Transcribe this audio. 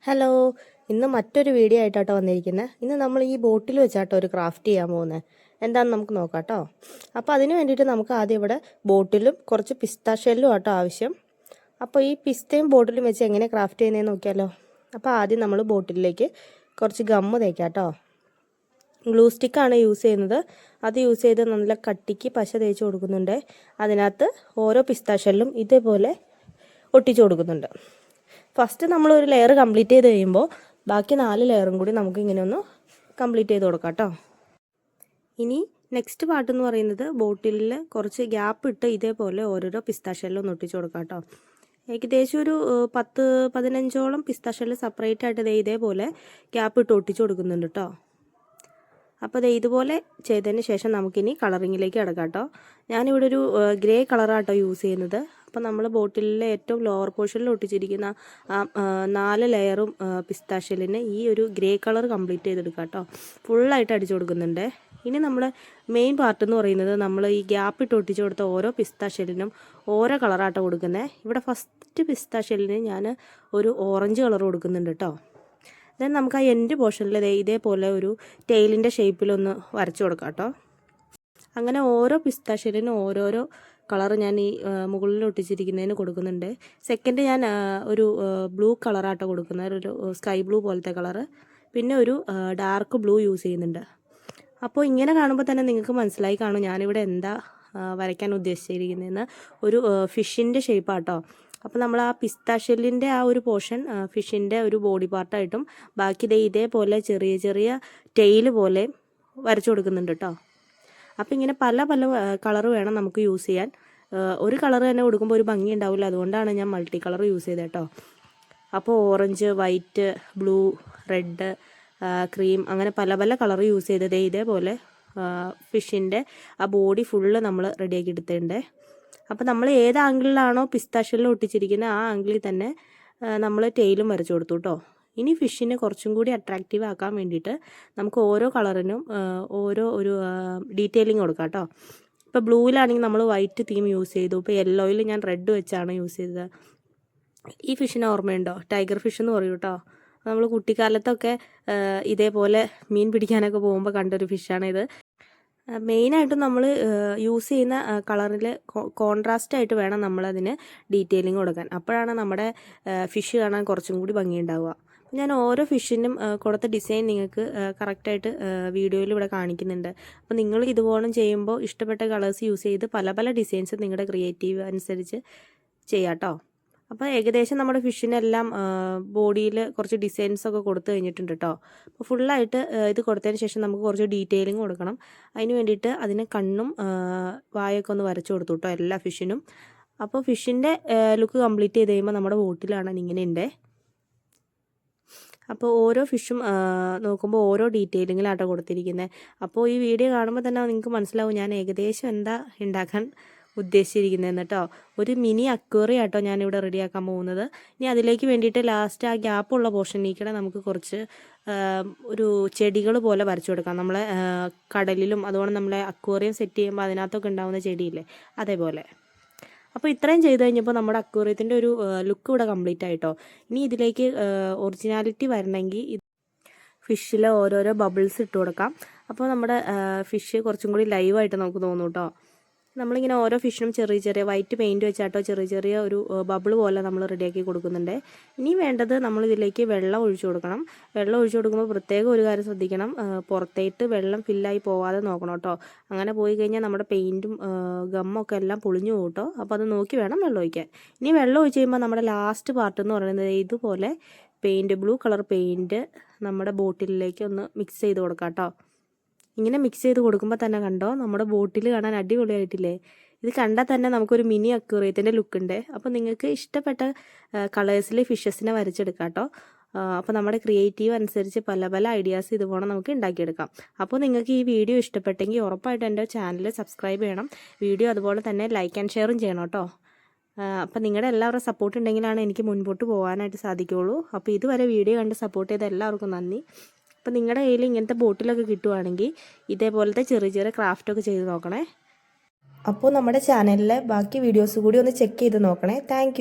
Hello, ഇന്ന് മറ്റൊരു video ആയിട്ടാട്ടോ വന്നിരിക്കുന്നത്. ഇന്ന് നമ്മൾ ഈ ബോട്ടിൽ വെച്ചാട്ടോ ഒരു ക്രാഫ്റ്റ് ചെയ്യാൻ പോകുന്നത്. എന്താണെന്ന് നമുക്ക് നോക്കാം കേട്ടോ. അപ്പോൾ അതിന് വേണ്ടിയിട്ട് നമുക്ക് ആദ്യം ഇവിടെ ബോട്ടിലും കുറച്ച് പിസ്ത ഷെല്ലും ആട്ടോ ആവശ്യം. അപ്പോൾ ഈ പിസ്തയും ബോട്ടിലും വെച്ച് എങ്ങനെ ക്രാഫ്റ്റ് ചെയ്യുന്നതെന്ന് നോക്കിയാലോ. അപ്പോൾ ആദ്യം നമ്മൾ ബോട്ടിലേക്ക് കുറച്ച് ഗമ്മ് തേക്കാം കേട്ടോ. ഗ്ലൂ സ്റ്റിക്കാണ് യൂസ് ചെയ്യുന്നത്. അത് യൂസ് ചെയ്ത് നല്ല കട്ടിക്ക് പശ തേച്ച് കൊടുക്കുന്നുണ്ട്. അതിനകത്ത് ഓരോ പിസ്ത ഷെല്ലും ഇതേപോലെ ഒട്ടിച്ചു കൊടുക്കുന്നുണ്ട്. ഫസ്റ്റ് നമ്മളൊരു ലെയർ കംപ്ലീറ്റ് ചെയ്ത് കഴിയുമ്പോൾ ബാക്കി 4 ലെയറും കൂടി നമുക്ക് ഇങ്ങനെ ഒന്ന് കംപ്ലീറ്റ് ചെയ്ത് കൊടുക്കാം കേട്ടോ. ഇനി നെക്സ്റ്റ് പാർട്ട് എന്ന് പറയുന്നത് ബോട്ടിലിൽ കുറച്ച് ഗ്യാപ്പ് ഇട്ട് ഇതേപോലെ ഓരോരോ പിസ്ത ഷെല്ലും ഒന്ന് ഒട്ടിച്ച് കൊടുക്കാം കേട്ടോ. ഏകദേശം ഒരു 10-15ഓളം പിസ്ത ഷെല്ല് സെപ്പറേറ്റ് ആയിട്ട് ഇതേപോലെ ഗ്യാപ്പ് ഇട്ട് ഒട്ടിച്ച് കൊടുക്കുന്നുണ്ട് കേട്ടോ. അപ്പോൾ ഇതുപോലെ ചെയ്തതിന് ശേഷം നമുക്കിനി കളറിങ്ങിലേക്ക് കിടക്കാം കേട്ടോ. ഞാനിവിടെ ഒരു ഗ്രേ കളറാട്ടോ യൂസ് ചെയ്യുന്നത്. അപ്പോൾ നമ്മൾ ബോട്ടിലിലെ ഏറ്റവും ലോവർ പോർഷനിൽ ഒട്ടിച്ചിരിക്കുന്ന 4 ലെയറും പിസ്ത ഷെല്ലിന് ഈ ഒരു ഗ്രേ കളർ കംപ്ലീറ്റ് ചെയ്തെടുക്കാം കേട്ടോ. ഫുള്ളായിട്ട് അടിച്ചു കൊടുക്കുന്നുണ്ട്. ഇനി നമ്മൾ മെയിൻ പാർട്ട് എന്ന് പറയുന്നത് നമ്മൾ ഈ ഗ്യാപ്പ് ഇട്ട് ഒട്ടിച്ച് കൊടുത്ത ഓരോ പിസ്ത ഷെല്ലിനും ഓരോ കളറാട്ടോ കൊടുക്കുന്നത്. ഇവിടെ ഫസ്റ്റ് പിസ്ത ഷെല്ലിന് ഞാൻ ഒരു ഓറഞ്ച് കളർ കൊടുക്കുന്നുണ്ട് കേട്ടോ. ദെൻ നമുക്ക് ആ എൻഡ് പോർഷനിൽ ഇതേപോലെ ഒരു ടെയിലിൻ്റെ ഷേപ്പിലൊന്ന് വരച്ചു കൊടുക്കാം കേട്ടോ. അങ്ങനെ ഓരോ പിസ്ത ഷെല്ലിനും ഓരോരോ കളർ ഞാൻ ഈ മുകളിൽ ഒട്ടിച്ചിരിക്കുന്നതിന് കൊടുക്കുന്നുണ്ട്. സെക്കൻഡ് ഞാൻ ഒരു ബ്ലൂ കളറാട്ടോ കൊടുക്കുന്നത്, ഒരു സ്കൈ ബ്ലൂ പോലത്തെ കളറ്. പിന്നെ ഒരു ഡാർക്ക് ബ്ലൂ യൂസ് ചെയ്യുന്നുണ്ട്. അപ്പോൾ ഇങ്ങനെ കാണുമ്പോൾ തന്നെ നിങ്ങൾക്ക് മനസ്സിലായി കാണും ഞാനിവിടെ എന്താ വരയ്ക്കാൻ ഉദ്ദേശിച്ചിരിക്കുന്നതെന്ന്. ഒരു ഫിഷിൻ്റെ ഷേപ്പാട്ടോ. അപ്പോൾ നമ്മൾ ആ പിസ്ത ഷെല്ലിൻ്റെ ആ ഒരു പോർഷൻ ഫിഷിൻ്റെ ഒരു ബോഡി പാർട്ടായിട്ടും ബാക്കി ഇതേപോലെ ചെറിയ ചെറിയ ടെയിൽ പോലെ വരച്ചു കൊടുക്കുന്നുണ്ട് കേട്ടോ. അപ്പോൾ ഇങ്ങനെ പല പല കളർ വേണം നമുക്ക് യൂസ് ചെയ്യാൻ. ഒരു കളർ തന്നെ കൊടുക്കുമ്പോൾ ഒരു ഭംഗി ഉണ്ടാവില്ല. അതുകൊണ്ടാണ് ഞാൻ മൾട്ടി കളർ യൂസ് ചെയ്തത് കേട്ടോ. അപ്പോൾ orange, white, blue, red, cream അങ്ങനെ പല പല കളർ യൂസ് ചെയ്തത് ഇതേപോലെ ഫിഷിൻ്റെ ആ ബോഡി ഫുള്ള് നമ്മൾ റെഡിയാക്കി എടുത്തിട്ടുണ്ട്. അപ്പോൾ നമ്മൾ ഏത് ആംഗിളിലാണോ പിസ്ത ഷെല്ല് ഒട്ടിച്ചിരിക്കുന്നത് ആ ആംഗിളിൽ തന്നെ നമ്മൾ ടെയിലും വരച്ചു കൊടുത്തു കേട്ടോ. ഇനി ഫിഷിനെ കുറച്ചും കൂടി അട്രാക്റ്റീവ് ആക്കാൻ വേണ്ടിയിട്ട് നമുക്ക് ഓരോ കളറിനും ഓരോ ഒരു ഡീറ്റെയിലിംഗ് കൊടുക്കാം കേട്ടോ. ഇപ്പോൾ ബ്ലൂവിലാണെങ്കിൽ നമ്മൾ വൈറ്റ് തീം യൂസ് ചെയ്തു. ഇപ്പോൾ യെല്ലോയിൽ ഞാൻ റെഡ് വെച്ചാണ് യൂസ് ചെയ്തത്. ഈ ഫിഷിനെ ഓർമ്മയുണ്ടോ? ടൈഗർ ഫിഷ് എന്ന് പറയൂ കേട്ടോ. നമ്മൾ കുട്ടിക്കാലത്തൊക്കെ ഇതേപോലെ മീൻ പിടിക്കാനൊക്കെ പോകുമ്പോൾ കണ്ടൊരു ഫിഷാണിത്. മെയിനായിട്ടും നമ്മൾ യൂസ് ചെയ്യുന്ന കളറിൽ കോൺട്രാസ്റ്റ് ആയിട്ട് വേണം നമ്മളതിന് ഡീറ്റെയിലിംഗ് കൊടുക്കാൻ. അപ്പോഴാണ് നമ്മുടെ ഫിഷ് കാണാൻ കുറച്ചും കൂടി ഭംഗിയുണ്ടാവുക. ഞാൻ ഓരോ ഫിഷിനും കൊടുത്ത ഡിസൈൻ നിങ്ങൾക്ക് കറക്റ്റായിട്ട് വീഡിയോയിൽ ഇവിടെ കാണിക്കുന്നുണ്ട്. അപ്പോൾ നിങ്ങൾ ഇതുപോലെ ചെയ്യുമ്പോൾ ഇഷ്ടപ്പെട്ട കളേഴ്സ് യൂസ് ചെയ്ത് പല പല ഡിസൈൻസ് നിങ്ങളുടെ ക്രിയേറ്റീവ് അനുസരിച്ച് ചെയ്യാം കേട്ടോ. അപ്പോൾ ഏകദേശം നമ്മുടെ ഫിഷിനെല്ലാം ബോഡിയിൽ കുറച്ച് ഡിസൈൻസൊക്കെ കൊടുത്തു കഴിഞ്ഞിട്ടുണ്ട് കേട്ടോ. അപ്പോൾ ഫുള്ളായിട്ട് ഇത് കൊടുത്തതിന് ശേഷം നമുക്ക് കുറച്ച് ഡീറ്റെയിലിംഗ് കൊടുക്കണം. അതിന് വേണ്ടിയിട്ട് അതിന് കണ്ണും വായൊക്കെ ഒന്ന് വരച്ചു കൊടുത്തു കേട്ടോ എല്ലാ ഫിഷിനും. അപ്പോൾ ഫിഷിൻ്റെ ലുക്ക് കംപ്ലീറ്റ് ചെയ്ത് കഴിയുമ്പോൾ നമ്മുടെ ബോട്ടിലാണ് ഇങ്ങനെ ഉണ്ട്. അപ്പോൾ ഓരോ ഫിഷും നോക്കുമ്പോൾ ഓരോ ഡീറ്റെയിലിങ്ങിലാട്ടോ കൊടുത്തിരിക്കുന്നത്. അപ്പോൾ ഈ വീഡിയോ കാണുമ്പോൾ തന്നെ നിങ്ങൾക്ക് മനസ്സിലാവും ഞാൻ ഏകദേശം എന്താ ഉണ്ടാക്കാൻ ഉദ്ദേശിച്ചിരിക്കുന്നതെന്ന് കേട്ടോ. ഒരു മിനി അക്വേറിയം ആട്ടോ ഞാനിവിടെ റെഡിയാക്കാൻ പോകുന്നത്. ഇനി അതിലേക്ക് വേണ്ടിയിട്ട് ലാസ്റ്റ് ആ ഗ്യാപ്പുള്ള പോർഷനിലേക്കിടെ നമുക്ക് കുറച്ച് ഒരു ചെടികൾ പോലെ വരച്ചു കൊടുക്കാം. നമ്മളെ കടലിലും അതുപോലെ നമ്മളെ അക്വേറിയം സെറ്റ് ചെയ്യുമ്പോൾ അതിനകത്തൊക്കെ ഉണ്ടാകുന്ന ചെടിയില്ലേ, അതേപോലെ. അപ്പോൾ ഇത്രയും ചെയ്ത് കഴിഞ്ഞപ്പോൾ നമ്മുടെ അക്വേറിയത്തിൻ്റെ ഒരു ലുക്ക് ഇവിടെ കംപ്ലീറ്റ് ആയിട്ടോ. ഇനി ഇതിലേക്ക് ഒറിജിനാലിറ്റി വരണമെങ്കിൽ ഫിഷിൽ ഓരോരോ ബബിൾസ് ഇട്ട് കൊടുക്കാം. അപ്പോൾ നമ്മുടെ ഫിഷ് കുറച്ചും കൂടി ലൈവായിട്ട് നമുക്ക് തോന്നും കേട്ടോ. നമ്മളിങ്ങനെ ഓരോ ഫിഷിനും ചെറിയ ചെറിയ വൈറ്റ് പെയിൻറ്റ് വെച്ചാട്ടോ ചെറിയ ചെറിയ ഒരു ബബിൾ പോലെ നമ്മൾ റെഡിയാക്കി കൊടുക്കുന്നുണ്ട്. ഇനി വേണ്ടത് നമ്മളിതിലേക്ക് വെള്ളം ഒഴിച്ചു കൊടുക്കണം. വെള്ളം ഒഴിച്ചു കൊടുക്കുമ്പോൾ പ്രത്യേകം ഒരു കാര്യം ശ്രദ്ധിക്കണം, പുറത്തേട്ട് വെള്ളം ഫില്ലായി പോകാതെ നോക്കണം കേട്ടോ. അങ്ങനെ പോയി കഴിഞ്ഞാൽ നമ്മുടെ പെയിൻറ്റും ഗമ്മൊക്കെ എല്ലാം പൊളിഞ്ഞു പോകും കേട്ടോ. അപ്പോൾ അത് നോക്കി വേണം വെള്ളം ഒഴിക്കാൻ. ഇനി വെള്ളം ഒഴിച്ച് കഴിയുമ്പോൾ നമ്മുടെ ലാസ്റ്റ് പാർട്ട് എന്ന് പറയുന്നത് ഇതുപോലെ പെയിൻറ്റ്, ബ്ലൂ കളർ പെയിൻറ്റ് നമ്മുടെ ബോട്ടിലേക്ക് ഒന്ന് മിക്സ് ചെയ്ത് കൊടുക്കാം കേട്ടോ. ഇങ്ങനെ മിക്സ് ചെയ്ത് കൊടുക്കുമ്പോൾ തന്നെ കണ്ടോ നമ്മുടെ ബോട്ടിൽ കാണാൻ അടിപൊളിയായിട്ടില്ലേ? ഇത് കണ്ടാൽ തന്നെ നമുക്കൊരു മിനി അക്വേറിയത്തിൻ്റെ ലുക്ക് ഉണ്ട്. അപ്പോൾ നിങ്ങൾക്ക് ഇഷ്ടപ്പെട്ട കളേഴ്സിൽ ഫിഷസിനെ വരച്ചെടുക്കാം കേട്ടോ. അപ്പോൾ നമ്മുടെ ക്രിയേറ്റീവ് അനുസരിച്ച് പല പല ഐഡിയാസ് ഇതുപോലെ നമുക്ക് ഉണ്ടാക്കിയെടുക്കാം. അപ്പോൾ നിങ്ങൾക്ക് ഈ വീഡിയോ ഇഷ്ടപ്പെട്ടെങ്കിൽ ഉറപ്പായിട്ടും എൻ്റെ ചാനൽ സബ്സ്ക്രൈബ് ചെയ്യണം. വീഡിയോ അതുപോലെ തന്നെ ലൈക്ക് ആൻഡ് ഷെയറും ചെയ്യണം കേട്ടോ. അപ്പോൾ നിങ്ങളുടെ എല്ലാവരുടെ സപ്പോർട്ട് ഉണ്ടെങ്കിലാണ് എനിക്ക് മുൻപോട്ട് പോകാനായിട്ട് സാധിക്കുകയുള്ളൂ. അപ്പോൾ ഇതുവരെ വീഡിയോ കണ്ട് സപ്പോർട്ട് ചെയ്ത എല്ലാവർക്കും നന്ദി. അപ്പോൾ നിങ്ങളുടെ കയ്യിൽ ഇങ്ങനത്തെ ബോട്ടിലൊക്കെ കിട്ടുവാണെങ്കിൽ ഇതേപോലത്തെ ചെറിയ ചെറിയ ക്രാഫ്റ്റൊക്കെ ചെയ്ത് നോക്കണേ. അപ്പോൾ നമ്മുടെ ചാനലിലെ ബാക്കി വീഡിയോസ് കൂടി ഒന്ന് ചെക്ക് ചെയ്ത് നോക്കണേ. താങ്ക്